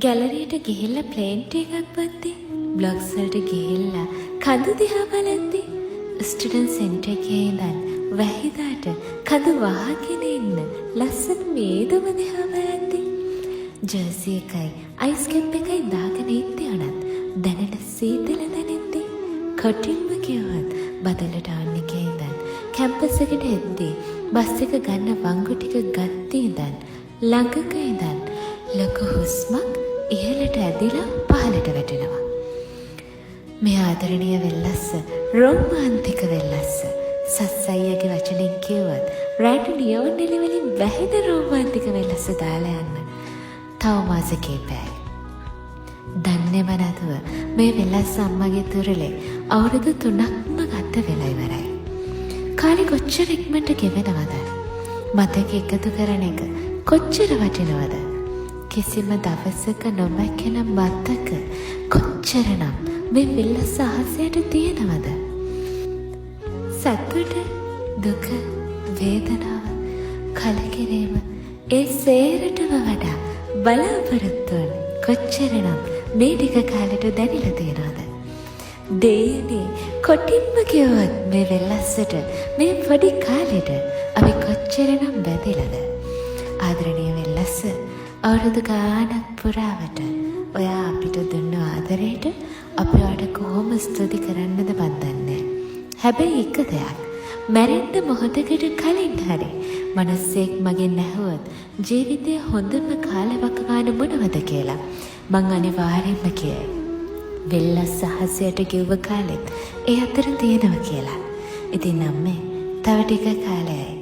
ගැලරියට ගිහිල්ලා ප්ලේන්ට් එකක් බද්දි බ්ලොග්ස් වලට ගිහිල්ලා කඳු දිහා බලද්දි ස්ටුඩන්ට් සෙන්ටර් එකේ ඉඳන් වැහිදාට කඳු වහගෙන ඉන්න ලස්සන මේදුම දිහා බලද්දි ජර්සි එකයි අයිස් කැප් එකයි දාගෙන ඉද්දී උනත් දැනෙන සීතල දැනෙද්දි කොටින්ම කියවත් බදලට ආන්න එකේ ඉඳන් කැම්පස් එකට එද්දී බස් එක ගන්න වංගු ටික ගත්තී ඉඳන් ළඟක ඉඳන් ලොකු හුස්මක් ඉහළට ඇදිලා පහළට වැටෙනවා. මේ ආදරණීය වෙල්ලස්ස රොමාන්තික වෙල්ලස්ස සස්සයියගේ වචනෙන් කිව්වත් රැඩ් නියෝන් එළි වලින් වැහෙන රොමාන්තික වෙල්ලස්ස දාලා යන්න තව මාස කීපයයි. දන්නේම නැතුව මේ වෙල්ලස්ස අම්මගේ තුරලේ අවුරුදු 3ක්ම ගත වෙලා ඉවරයි. කාලේ කොච්චර ඉක්මනට ගෙවෙනවද? මතක එකතු කරන එක කොච්චර වටිනවද? කිසිම දවසක නොමැකෙන මතක කොච්චරනම් මේ වෙල්ලස්ස අහසයට තියෙනවද? සතුට, දුක, වේදනාව, කලකිරීම ඒ සේරටම වඩා බලාපොරොත්තුන් කොච්චරනම් මේ ටික කාලෙට දැනිලා තියෙනවද? දෙයනේ කොටින්ම කියවත් මේ වෙල්ලස්සට මේ පොඩි කාලෙට අපි කොච්චරනම් බැඳිලාද? ආදරණීය වෙල්ලස්ස අවුරුදු ගානක් පුරාවට ඔයා අපිට දුන්න ආදරයට අපි ඔයාට කොහොම ස්තුති කරන්නද මන් දන්නේ. හැබැයි එක දෙයක් මැරෙන්න මොහොතකට කලින් හරි මනසෙක් මගෙන් ඇහුවොත් ජීවිතයේ හොඳම කාලවකවාන මොනවද කියලා මං අනිවාර්යෙන්ම කියයි. වෙල්ලස්ස අහසයට කිව්ව කාලෙත් ඒ අතර තියෙනවා කියලා. ඉතින් අම්මේ තව ටික කාලයයි